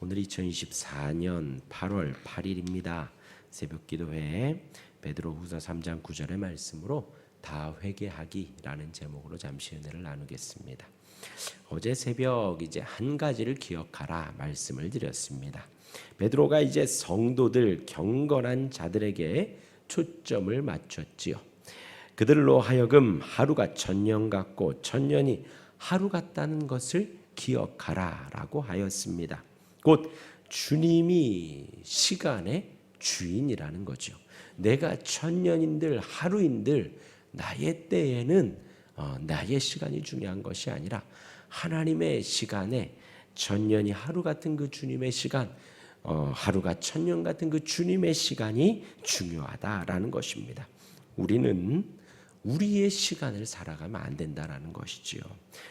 오늘 2024년 8월 8일입니다. 새벽기도회 베드로후서 3장 9절의 말씀으로 다 회개하기라는 제목으로 잠시 은혜를 나누겠습니다. 어제 새벽 이제 한 가지를 기억하라 말씀을 드렸습니다. 베드로가 이제 성도들 경건한 자들에게 초점을 맞췄지요. 그들로 하여금 하루가 천년 같고 천년이 하루 같다는 것을 기억하라라고 하였습니다. 곧 주님이 시간의 주인이라는 거죠. 내가 천년인들 하루인들 나의 때에는 나의 시간이 중요한 것이 아니라 하나님의 시간에 천년이 하루 같은 그 주님의 시간, 하루가 천년 같은 그 주님의 시간이 중요하다라는 것입니다. 우리는 우리의 시간을 살아가면 안 된다라는 것이지요.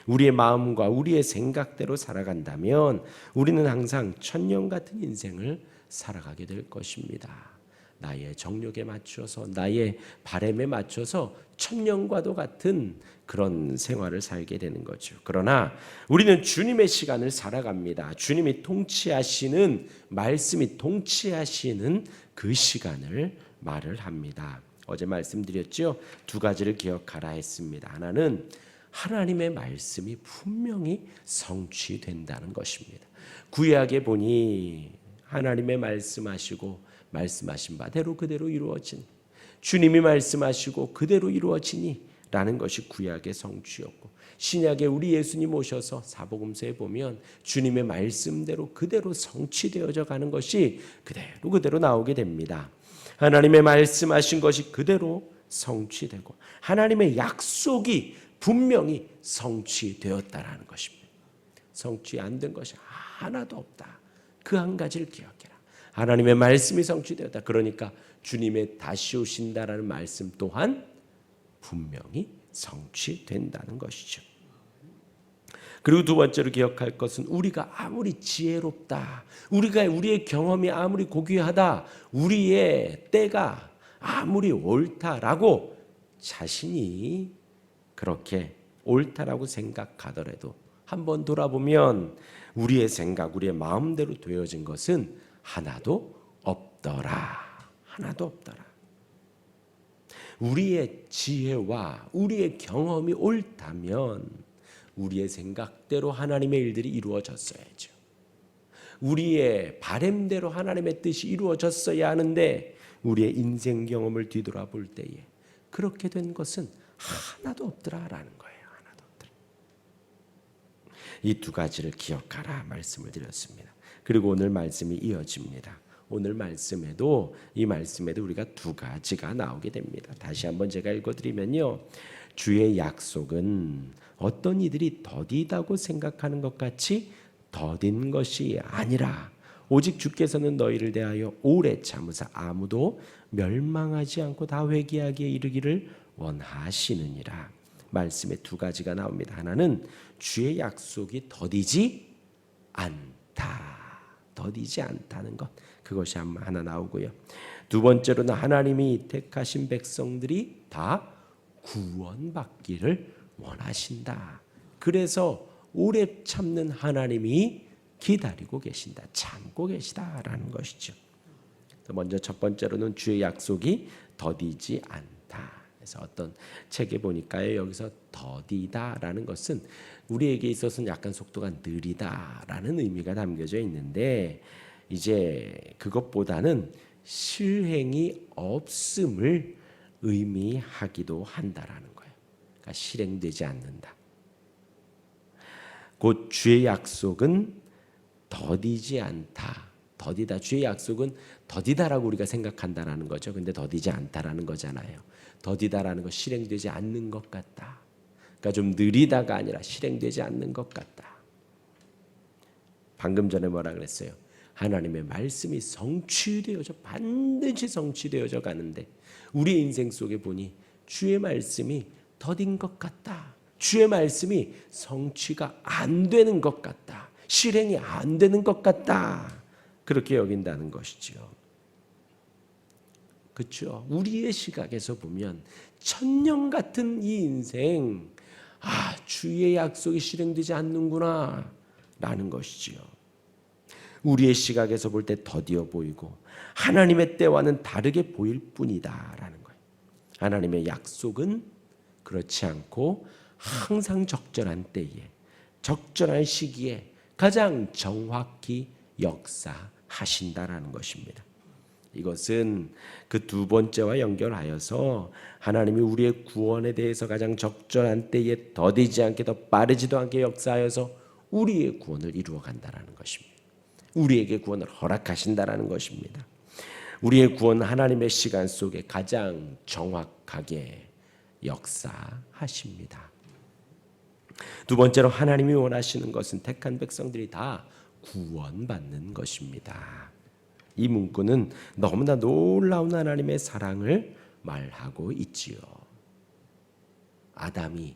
우리의 마음과 우리의 생각대로 살아간다면 우리는 항상 천년 같은 인생을 살아가게 될 것입니다. 나의 정욕에 맞춰서 나의 바램에 맞춰서 천년과도 같은 그런 생활을 살게 되는 거죠. 그러나 우리는 주님의 시간을 살아갑니다. 주님이 통치하시는 말씀이 통치하시는 그 시간을 말을 합니다. 어제 말씀드렸죠. 두 가지를 기억하라 했습니다. 하나는 하나님의 말씀이 분명히 성취된다는 것입니다. 구약에 보니 하나님의 말씀하시고 말씀하신 바대로 그대로 이루어진, 주님이 말씀하시고 그대로 이루어지니 라는 것이 구약의 성취였고, 신약에 우리 예수님 오셔서 사복음서에 보면 주님의 말씀대로 그대로 성취되어져 가는 것이 그대로 나오게 됩니다. 하나님의 말씀하신 것이 그대로 성취되고 하나님의 약속이 분명히 성취되었다라는 것입니다. 성취 안 된 것이 하나도 없다. 그 한 가지를 기억해라. 하나님의 말씀이 성취되었다. 그러니까 주님의 다시 오신다라는 말씀 또한 분명히 성취된다는 것이죠. 그리고 두 번째로 기억할 것은 우리가 아무리 지혜롭다, 우리의 경험이 아무리 고귀하다, 우리의 때가 아무리 옳다라고 자신이 그렇게 옳다라고 생각하더라도 한번 돌아보면 우리의 생각, 우리의 마음대로 되어진 것은 하나도 없더라. 하나도 없더라. 우리의 지혜와 우리의 경험이 옳다면 우리의 생각대로 하나님의 일들이 이루어졌어야죠. 우리의 바램대로 하나님의 뜻이 이루어졌어야 하는데 우리의 인생 경험을 뒤돌아볼 때에 그렇게 된 것은 하나도 없더라라는 거예요. 하나도 없더라. 이 두 가지를 기억하라 말씀을 드렸습니다. 그리고 오늘 말씀이 이어집니다. 오늘 말씀에도 우리가 두 가지가 나오게 됩니다. 다시 한번 제가 읽어드리면요. 주의 약속은 어떤 이들이 더디다고 생각하는 것 같이 더딘 것이 아니라 오직 주께서는 너희를 대하여 오래 참으사 아무도 멸망하지 않고 다 회개하기에 이르기를 원하시느니라. 말씀에 두 가지가 나옵니다. 하나는 주의 약속이 더디지 않다. 더디지 않다는 것. 그것이 하나 나오고요. 두 번째로는 하나님이 택하신 백성들이 다 구원받기를 원하신다. 그래서 오래 참는 하나님이 기다리고 계신다. 참고 계시다라는 것이죠. 먼저 첫 번째로는 주의 약속이 더디지 않다. 그래서 어떤 책에 보니까요. 여기서 더디다라는 것은 우리에게 있어서는 약간 속도가 느리다라는 의미가 담겨져 있는데 이제 그것보다는 실행이 없음을 의미하기도 한다라는 거예요. 그러니까 실행되지 않는다. 곧 주의 약속은 더디지 않다. 더디다. 주의 약속은 더디다라고 우리가 생각한다라는 거죠. 근데 더디지 않다라는 거잖아요. 더디다라는 거 실행되지 않는 것 같다. 그러니까 좀 느리다가 아니라 실행되지 않는 것 같다. 방금 전에 뭐라 그랬어요? 하나님의 말씀이 성취되어져 반드시 성취되어져 가는데 우리 인생 속에 보니 주의 말씀이 더딘 것 같다. 주의 말씀이 성취가 안 되는 것 같다. 실행이 안 되는 것 같다. 그렇게 여긴다는 것이죠. 그렇죠? 우리의 시각에서 보면 천년 같은 이 인생, 주의 약속이 실행되지 않는구나 라는 것이지요. 우리의 시각에서 볼 때 더디어 보이고 하나님의 때와는 다르게 보일 뿐이다라는 거예요. 하나님의 약속은 그렇지 않고 항상 적절한 때에 적절한 시기에 가장 정확히 역사하신다라는 것입니다. 이것은 그 두 번째와 연결하여서 하나님이 우리의 구원에 대해서 가장 적절한 때에 더디지 않게 더 빠르지도 않게 역사하여서 우리의 구원을 이루어 간다라는 것입니다. 우리에게 구원을 허락하신다라는 것입니다. 우리의 구원 하나님의 시간 속에 가장 정확하게 역사하십니다. 두 번째로 하나님이 원하시는 것은 택한 백성들이 다 구원받는 것입니다. 이 문구는 너무나 놀라운 하나님의 사랑을 말하고 있지요. 아담이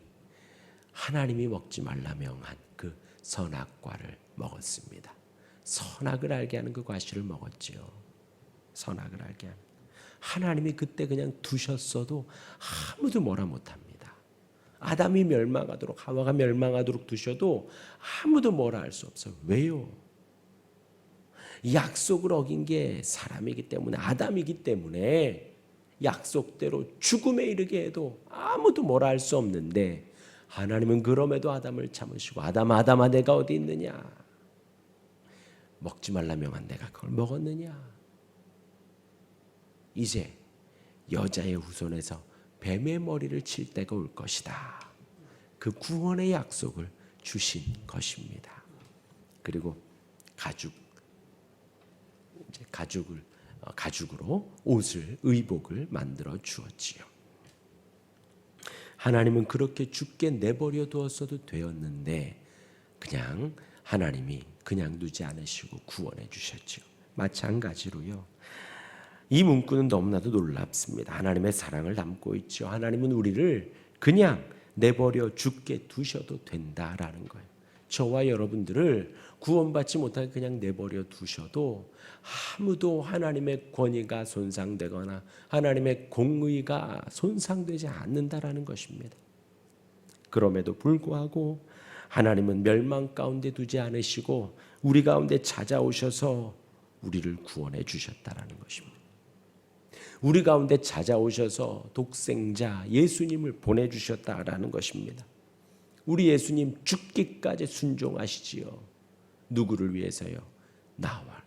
하나님이 먹지 말라 명한 그 선악과를 먹었습니다. 선악을 알게 하는 그 과실을 먹었지요. 선악을 알게 하는. 하나님이 그때 그냥 두셨어도 아무도 뭐라 못합니다. 아담이 멸망하도록 하와가 멸망하도록 두셔도 아무도 뭐라 할 수 없어요. 왜요? 약속을 어긴 게 사람이기 때문에, 아담이기 때문에 약속대로 죽음에 이르게 해도 아무도 뭐라 할 수 없는데 하나님은 그럼에도 아담을 참으시고 아담아 내가 어디 있느냐? 먹지 말라 명한 내가 그걸 먹었느냐? 이제 여자의 후손에서 뱀의 머리를 칠 때가 올 것이다. 그 구원의 약속을 주신 것입니다. 그리고 가죽으로 옷을, 의복을 만들어 주었지요. 하나님은 그렇게 죽게 내버려 두었어도 되었는데 그냥 하나님이 그냥 두지 않으시고 구원해 주셨지요. 마찬가지로요. 이 문구는 너무나도 놀랍습니다. 하나님의 사랑을 담고 있죠. 하나님은 우리를 그냥 내버려 죽게 두셔도 된다라는 거예요. 저와 여러분들을 구원받지 못하게 그냥 내버려 두셔도 아무도 하나님의 권위가 손상되거나 하나님의 공의가 손상되지 않는다라는 것입니다. 그럼에도 불구하고 하나님은 멸망 가운데 두지 않으시고 우리 가운데 찾아오셔서 우리를 구원해 주셨다라는 것입니다. 우리 가운데 찾아오셔서 독생자 예수님을 보내주셨다라는 것입니다. 우리 예수님 죽기까지 순종하시지요. 누구를 위해서요? 나와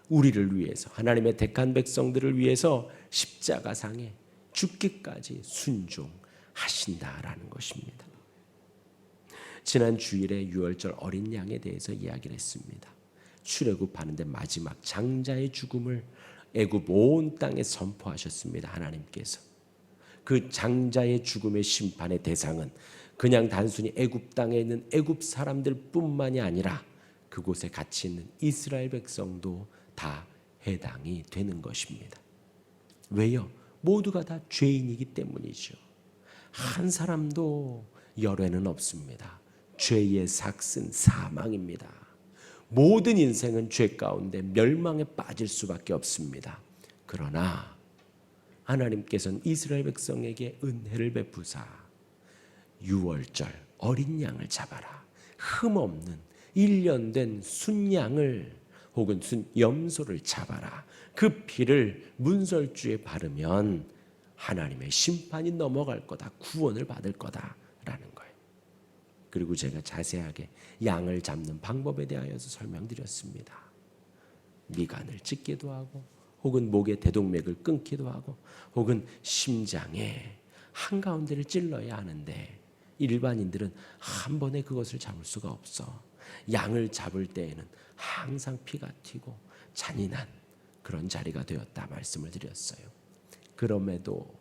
우리를 위해서, 하나님의 택한 백성들을 위해서 십자가상에 죽기까지 순종하신다라는 것입니다. 지난 주일에 유월절 어린 양에 대해서 이야기를 했습니다. 출애굽하는데 마지막 장자의 죽음을 애굽 온 땅에 선포하셨습니다. 하나님께서. 그 장자의 죽음의 심판의 대상은 그냥 단순히 애굽 땅에 있는 애굽 사람들뿐만이 아니라 그곳에 같이 있는 이스라엘 백성도 다 해당이 되는 것입니다. 왜요? 모두가 다 죄인이기 때문이죠. 한 사람도 열외는 없습니다. 죄의 삭은 사망입니다. 모든 인생은 죄 가운데 멸망에 빠질 수밖에 없습니다. 그러나 하나님께서는 이스라엘 백성에게 은혜를 베푸사 유월절 어린 양을 잡아라. 흠없는 1년 된 순양을 혹은 순염소를 잡아라. 그 피를 문설주에 바르면 하나님의 심판이 넘어갈 거다. 구원을 받을 거다라는 거예요. 그리고 제가 자세하게 양을 잡는 방법에 대하여서 설명드렸습니다. 미간을 찢기도 하고 혹은 목의 대동맥을 끊기도 하고 혹은 심장에 한가운데를 찔러야 하는데 일반인들은 한 번에 그것을 잡을 수가 없어. 양을 잡을 때에는 항상 피가 튀고 잔인한 그런 자리가 되었다 말씀을 드렸어요. 그럼에도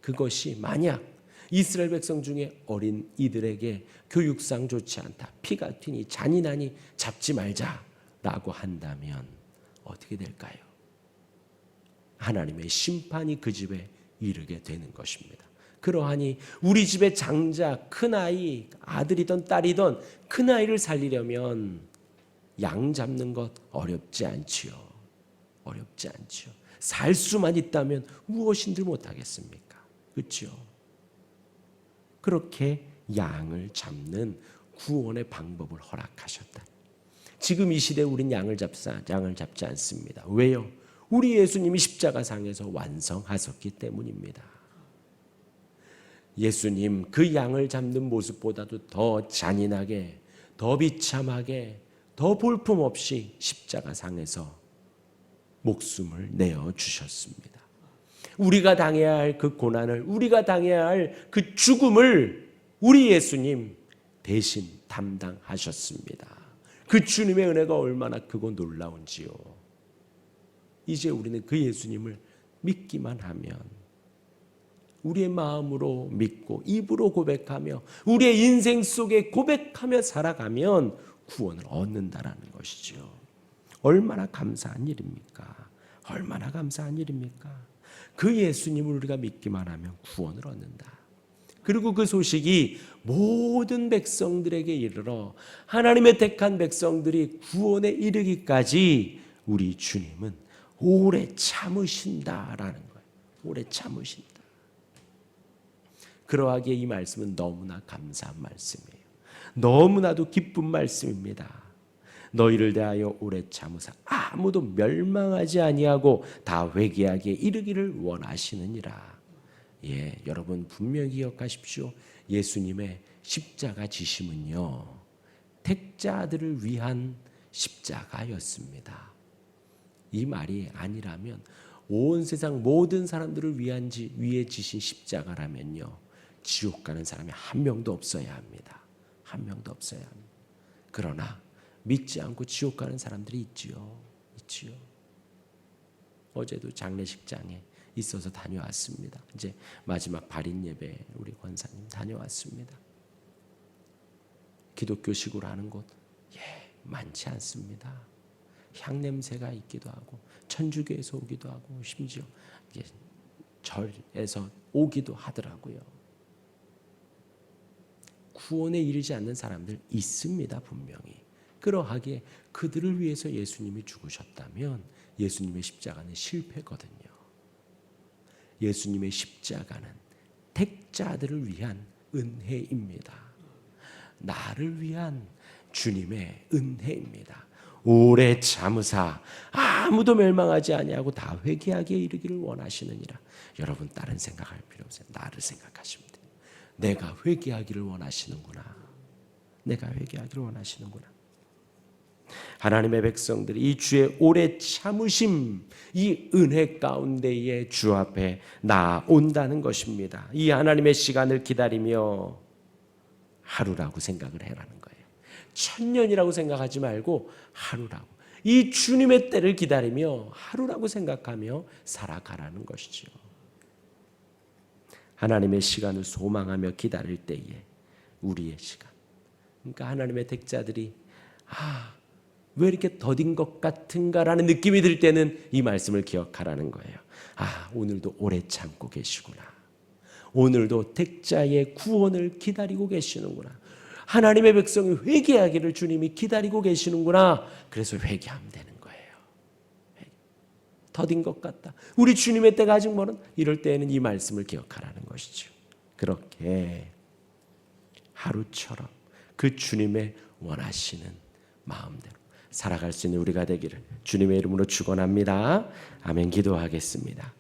그것이 만약 이스라엘 백성 중에 어린 이들에게 교육상 좋지 않다, 피가 튀니 잔인하니 잡지 말자라고 한다면 어떻게 될까요? 하나님의 심판이 그 집에 이르게 되는 것입니다. 그러하니 우리 집의 장자, 큰아이, 아들이든 딸이든 큰아이를 살리려면 양 잡는 것 어렵지 않지요. 어렵지 않지요. 살 수만 있다면 무엇인들 못하겠습니까? 그렇죠? 그렇게 양을 잡는 구원의 방법을 허락하셨다. 지금 이 시대에 우린 양을 잡지 않습니다. 왜요? 우리 예수님이 십자가상에서 완성하셨기 때문입니다. 예수님 그 양을 잡는 모습보다도 더 잔인하게, 더 비참하게, 더 볼품없이 십자가상에서 목숨을 내어 주셨습니다. 우리가 당해야 할 그 고난을, 우리가 당해야 할 그 죽음을 우리 예수님 대신 담당하셨습니다. 그 주님의 은혜가 얼마나 크고 놀라운지요. 이제 우리는 그 예수님을 믿기만 하면, 우리의 마음으로 믿고 입으로 고백하며 우리의 인생 속에 고백하며 살아가면 구원을 얻는다라는 것이죠. 얼마나 감사한 일입니까? 얼마나 감사한 일입니까? 그 예수님을 우리가 믿기만 하면 구원을 얻는다. 그리고 그 소식이 모든 백성들에게 이르러 하나님의 택한 백성들이 구원에 이르기까지 우리 주님은 오래 참으신다라는 거예요. 오래 참으신다. 그러하기에 이 말씀은 너무나 감사한 말씀이에요. 너무나도 기쁜 말씀입니다. 너희를 대하여 오래 참으사 아무도 멸망하지 아니하고 다 회개하기에 이르기를 원하시느니라. 예, 여러분 분명히 기억하십시오. 예수님의 십자가 지심은요, 택자들을 위한 십자가였습니다. 이 말이 아니라면, 온 세상 모든 사람들을 위해 지신 십자가라면요, 지옥 가는 사람이 한 명도 없어야 합니다. 한 명도 없어야 합니다. 그러나 믿지 않고 지옥 가는 사람들이 있지요. 어제도 장례식장에 있어서 다녀왔습니다. 이제 마지막 발인 예배 우리 권사님 다녀왔습니다. 기독교식으로 하는 곳 많지 않습니다. 향냄새가 있기도 하고 천주교에서 오기도 하고 심지어 절에서 오기도 하더라고요. 구원에 이르지 않는 사람들 있습니다. 분명히. 그러하기에 그들을 위해서 예수님이 죽으셨다면 예수님의 십자가는 실패거든요. 예수님의 십자가는 택자들을 위한 은혜입니다. 나를 위한 주님의 은혜입니다. 오래 참으사 아무도 멸망하지 아니하고 다 회개하기에 이르기를 원하시느니라. 여러분 다른 생각할 필요 없어요. 나를 생각하시면 돼요. 내가 회개하기를 원하시는구나. 내가 회개하기를 원하시는구나. 하나님의 백성들이 이 주의 오래 참으심, 이 은혜 가운데에 주 앞에 나온다는 것입니다. 이 하나님의 시간을 기다리며 하루라고 생각을 해라는 거예요. 천년이라고 생각하지 말고 하루라고, 이 주님의 때를 기다리며 하루라고 생각하며 살아가라는 것이죠. 하나님의 시간을 소망하며 기다릴 때에 우리의 시간, 그러니까 하나님의 택자들이 왜 이렇게 더딘 것 같은가라는 느낌이 들 때는 이 말씀을 기억하라는 거예요. 오늘도 오래 참고 계시구나. 오늘도 택자의 구원을 기다리고 계시는구나. 하나님의 백성이 회개하기를 주님이 기다리고 계시는구나. 그래서 회개하면 되는 거예요. 더딘 것 같다. 우리 주님의 때가 아직 멀은, 이럴 때에는 이 말씀을 기억하라는 것이죠. 그렇게 하루처럼 그 주님의 원하시는 마음대로 살아갈 수 있는 우리가 되기를 주님의 이름으로 축원합니다. 아멘. 기도하겠습니다.